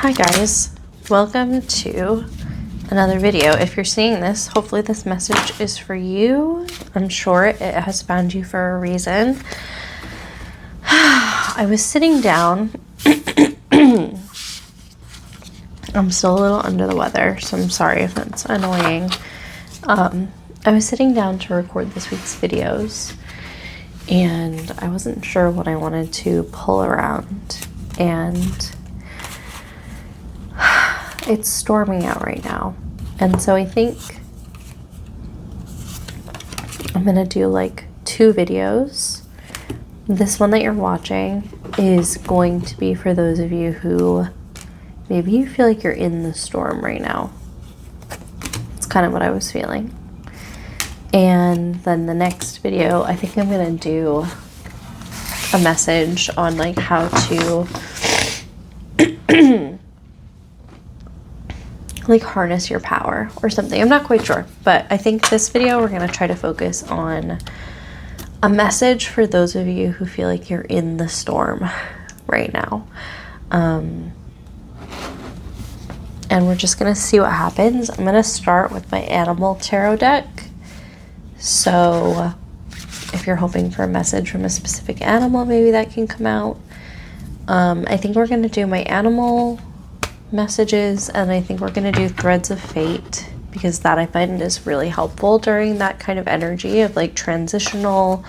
Hi guys, welcome to another video. If you're seeing this, hopefully this message is for you. I'm sure it has found you for a reason. I was sitting down. I'm still a little under the weather, so I'm sorry if that's annoying. I was sitting down to record this week's videos, and I wasn't sure what I wanted to pull around, and it's storming out right now. And so I think I'm gonna do like 2 videos. This one that you're watching is going to be for those of you who maybe you feel like you're in the storm right now. It's kind of what I was feeling. And then the next video, I think I'm gonna do a message on like how to like harness your power or something. I'm not quite sure, but I think this video we're gonna try to focus on a message for those of you who feel like you're in the storm right now. And we're just gonna see what happens. I'm gonna start with my animal tarot deck. So if you're hoping for a message from a specific animal, maybe that can come out. I think we're gonna do my animal messages, and I think we're going to do threads of fate, because that I find is really helpful during that kind of energy of like transitional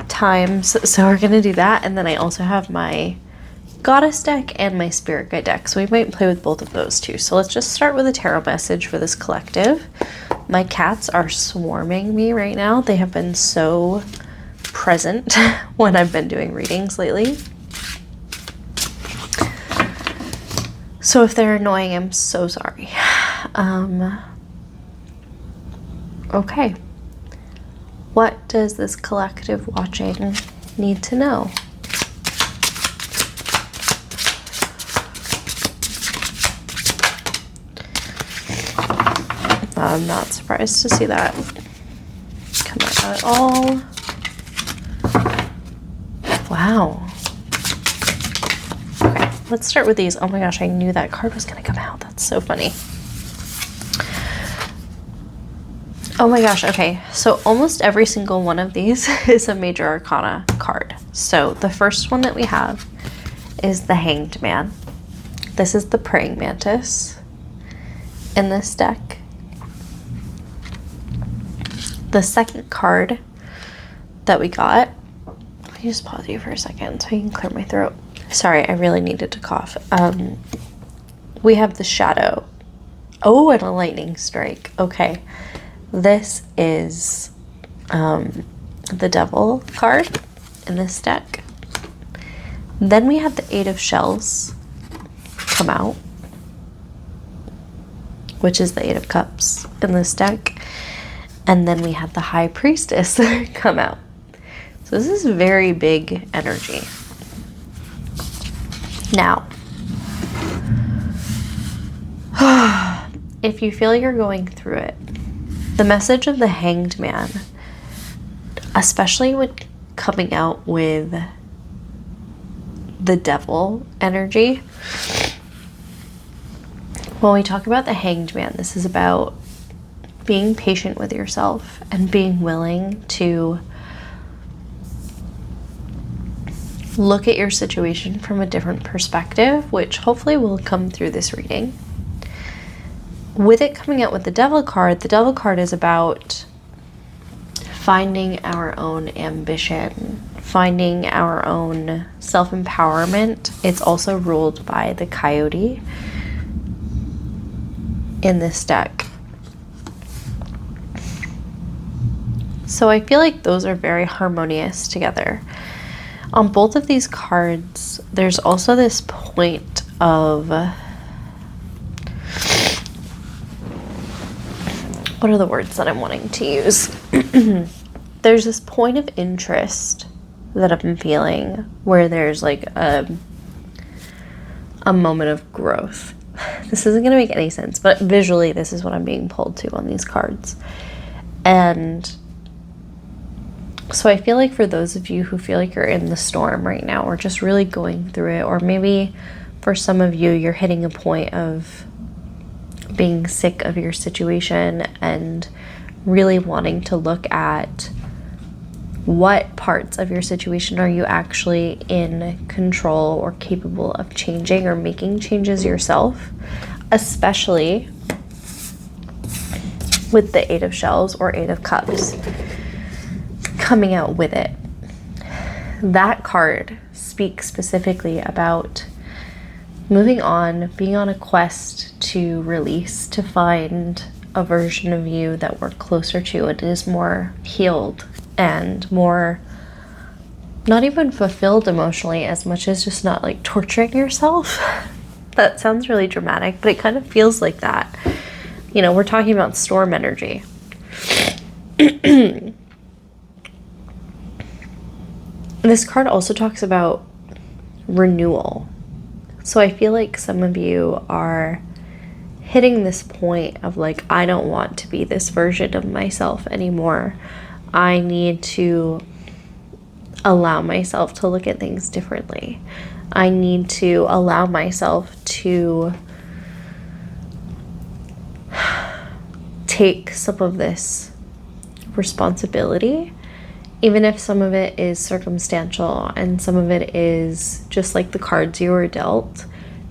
times. So we're going to do that, and then I also have my goddess deck and my spirit guide deck, so we might play with both of those too. So let's just start with a tarot message for this collective. My cats are swarming me right now. They have been so present when I've been doing readings lately. So if they're annoying, I'm so sorry. Okay. What does this collective watching need to know? I'm not surprised to see that come out at all. Wow. Let's start with these. Oh my gosh, I knew that card was going to come out. That's so funny. Oh my gosh, okay. So almost every single one of these is a Major Arcana card. So the first one that we have is the Hanged Man. This is the Praying Mantis in this deck. The second card that we got, let me just pause you for a second so I can clear my throat. Sorry, I really needed to cough. We have the Shadow. Oh, and a Lightning Strike. Okay. This is the Devil card in this deck. Then we have the Eight of Shells come out, which is the Eight of Cups in this deck. And then we have the High Priestess come out. So this is very big energy. Now, if you feel you're going through it, the message of the Hanged Man, especially when coming out with the Devil energy, when we talk about the Hanged Man, this is about being patient with yourself and being willing to look at your situation from a different perspective, which hopefully will come through this reading. With it coming out with the Devil card is about finding our own ambition, finding our own self-empowerment. It's also ruled by the Coyote in this deck. So I feel like those are very harmonious together. On both of these cards, there's also this point of, what are the words that I'm wanting to use? There's this point of interest that I've been feeling where there's like a moment of growth. This isn't going to make any sense, but visually this is what I'm being pulled to on these cards. And So I feel like for those of you who feel like you're in the storm right now, or just really going through it, or maybe for some of you, you're hitting a point of being sick of your situation and really wanting to look at what parts of your situation are you actually in control or capable of changing or making changes yourself, especially with the Eight of Shells or Eight of Cups coming out with it. That card speaks specifically about moving on, being on a quest to release, to find a version of you that we're closer to. It is more healed and more not even fulfilled emotionally as much as just not like torturing yourself. That sounds really dramatic, but it kind of feels like that. You know, we're talking about storm energy. This card also talks about renewal. So I feel like some of you are hitting this point of like, I don't want to be this version of myself anymore. I need to allow myself to look at things differently. I need to allow myself to take some of this responsibility, even if some of it is circumstantial and some of it is just like the cards you were dealt.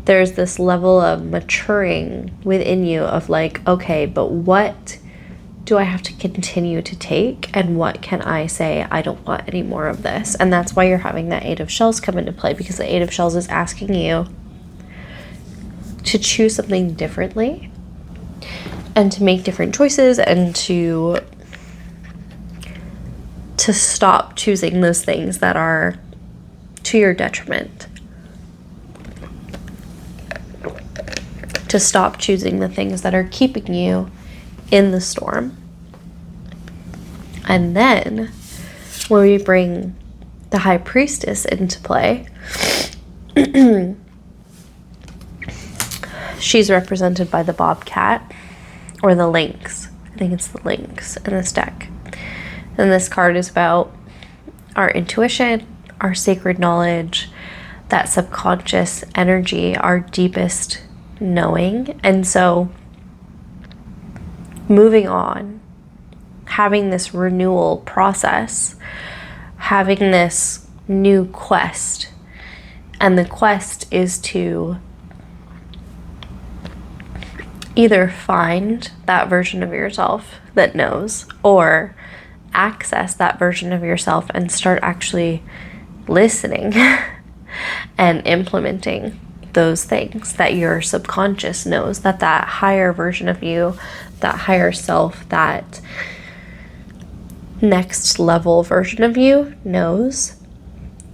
There's this level of maturing within you of like, okay, but what do I have to continue to take, and what can I say I don't want any more of this? And that's why you're having that Eight of Shells come into play, because the Eight of Shells is asking you to choose something differently and to make different choices and to stop choosing those things that are to your detriment. To stop choosing the things that are keeping you in the storm. And then when we bring the High Priestess into play, she's represented by the bobcat or the lynx. I think it's the lynx in this deck. And this card is about our intuition, our sacred knowledge, that subconscious energy, our deepest knowing. And so moving on, having this renewal process, having this new quest. And the quest is to either find that version of yourself that knows, or access that version of yourself and start actually listening and implementing those things that your subconscious knows, that higher version of you, that higher self, that next level version of you knows.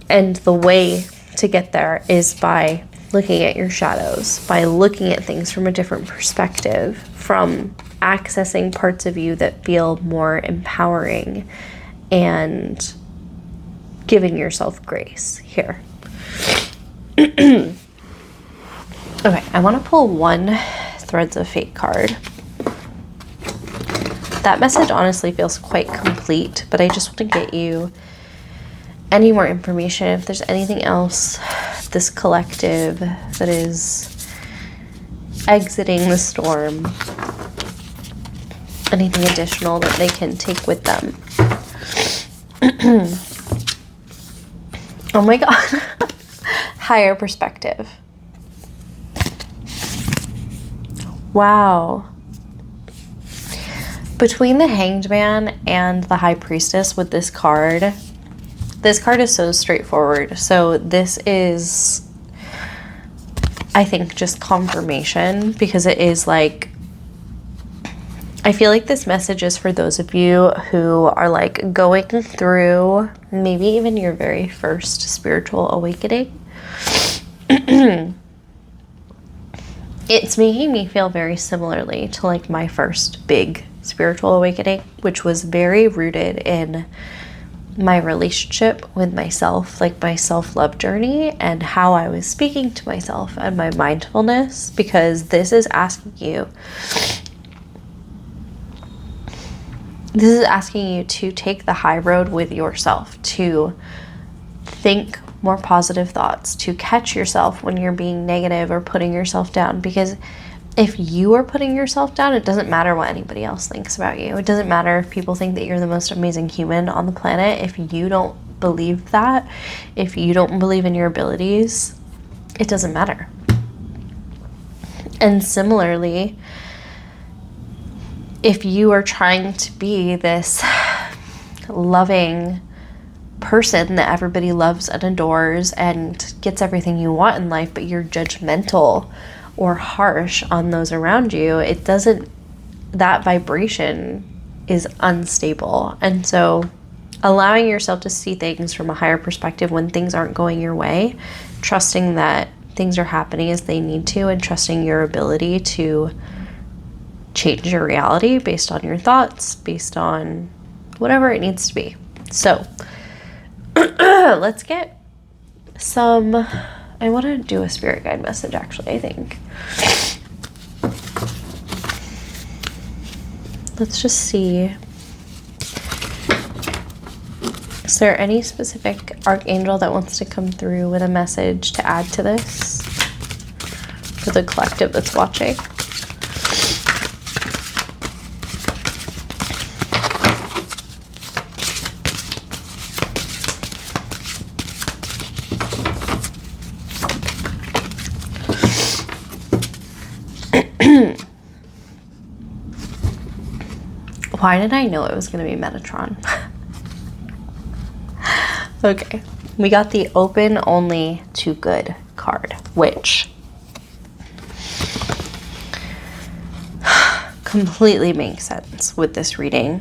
And the way to get there is by looking at your shadows, by looking at things from a different perspective, from accessing parts of you that feel more empowering and giving yourself grace here. Okay, I want to pull one Threads of Fate card. That message honestly feels quite complete, but I just want to get you any more information. If there's anything else, this collective that is exiting the storm, anything additional that they can take with them. Oh my God. Higher perspective. Wow. Between the Hanged Man and the High Priestess with this card is so straightforward. So this is, I think, just confirmation, because it is like, I feel like this message is for those of you who are like going through maybe even your very first spiritual awakening. It's making me feel very similarly to like my first big spiritual awakening, which was very rooted in my relationship with myself, like my self-love journey and how I was speaking to myself and my mindfulness, because this is asking you This is asking you to take the high road with yourself, to think more positive thoughts, to catch yourself when you're being negative or putting yourself down. Because if you are putting yourself down, it doesn't matter what anybody else thinks about you. It doesn't matter if people think that you're the most amazing human on the planet. If you don't believe that, if you don't believe in your abilities, it doesn't matter. And similarly, if you are trying to be this loving person that everybody loves and adores and gets everything you want in life, but you're judgmental or harsh on those around you, that vibration is unstable. And so allowing yourself to see things from a higher perspective when things aren't going your way, trusting that things are happening as they need to, and trusting your ability to change your reality based on your thoughts, based on whatever it needs to be. So let's get some, I want to do a spirit guide message actually, I think. Let's just see. Is there any specific archangel that wants to come through with a message to add to this for the collective that's watching? Why did I know it was going to be Metatron? Okay, we got the open only to good card, which completely makes sense with this reading.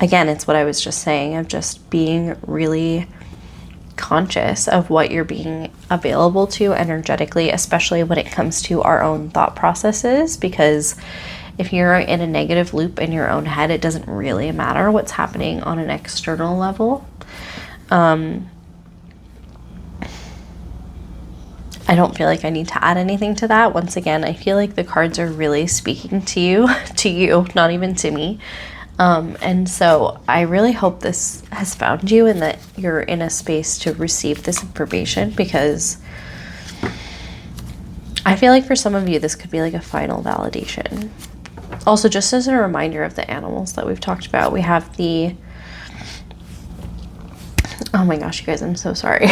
Again, it's what I was just saying, of just being really conscious of what you're being available to energetically, especially when it comes to our own thought processes, because if you're in a negative loop in your own head, it doesn't really matter what's happening on an external level. I don't feel like I need to add anything to that. Once again, I feel like the cards are really speaking to you, not even to me. And so I really hope this has found you and that you're in a space to receive this information, because I feel like for some of you, this could be like a final validation. Also, just as a reminder of the animals that we've talked about, we have the, oh my gosh, you guys, I'm so sorry.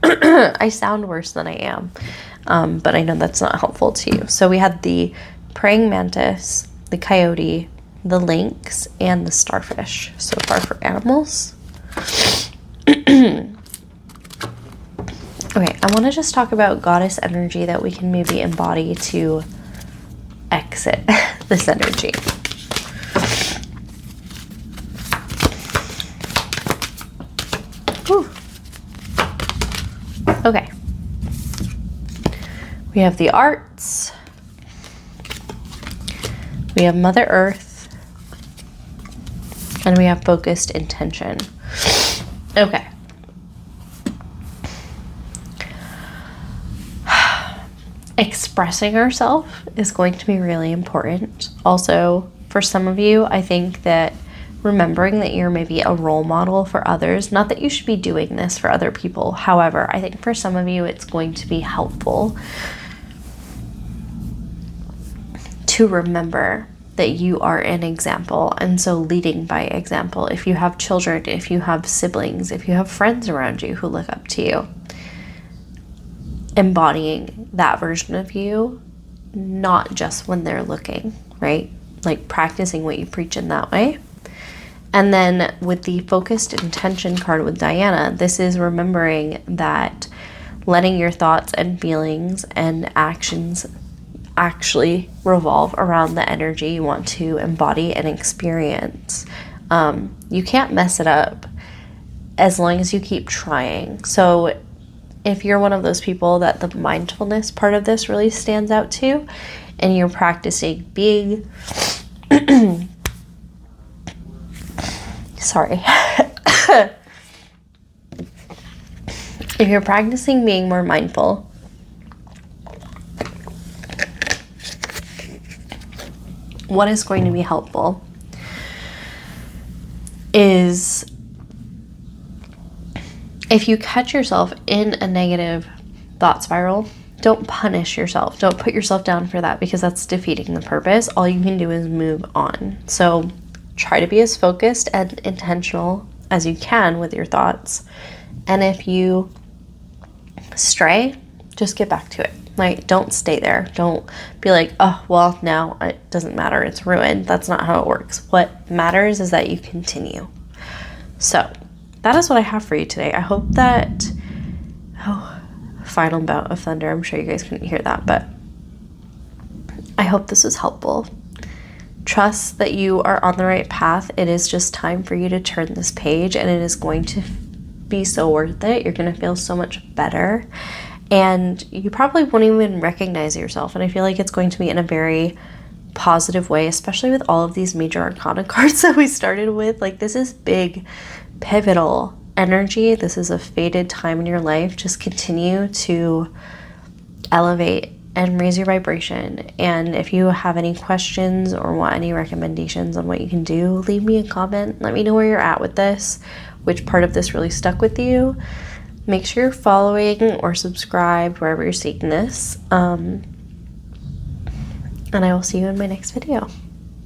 I sound worse than I am, but I know that's not helpful to you. So we had the praying mantis, the coyote, the lynx, and the starfish so far for animals. Okay, I want to just talk about goddess energy that we can maybe embody to exit this energy. Whew. Okay. We have the arts. We have Mother Earth. And we have focused intention. Okay. Expressing ourselves is going to be really important. Also, for some of you, I think that remembering that you're maybe a role model for others, not that you should be doing this for other people. However, I think for some of you, it's going to be helpful to remember that you are an example, and so leading by example. If you have children, if you have siblings, if you have friends around you who look up to you, embodying that version of you, not just when they're looking, right? Like practicing what you preach in that way. And then with the focused intention card with Diana, this is remembering that letting your thoughts and feelings and actions actually revolve around the energy you want to embody and experience. You can't mess it up as long as you keep trying. So if you're one of those people that the mindfulness part of this really stands out to, and you're practicing being sorry. If you're practicing being more mindful, what is going to be helpful is if you catch yourself in a negative thought spiral, don't punish yourself. Don't put yourself down for that, because that's defeating the purpose. All you can do is move on. So try to be as focused and intentional as you can with your thoughts. And if you stray, just get back to it. Like, don't stay there. Don't be like, oh, well, now it doesn't matter. It's ruined. That's not how it works. What matters is that you continue. So that is what I have for you today. I hope that, final bout of thunder. I'm sure you guys couldn't hear that, but I hope this was helpful. Trust that you are on the right path. It is just time for you to turn this page, and it is going to be so worth it. You're going to feel so much better, and you probably won't even recognize yourself. And I feel like it's going to be in a very positive way, especially with all of these major arcana cards that we started with. Like, this is big, pivotal energy. This is a fated time in your life. Just continue to elevate and raise your vibration. And if you have any questions or want any recommendations on what you can do, leave me a comment. Let me know where you're at with this, which part of this really stuck with you. Make sure you're following or subscribed wherever you're seeing this. And I will see you in my next video.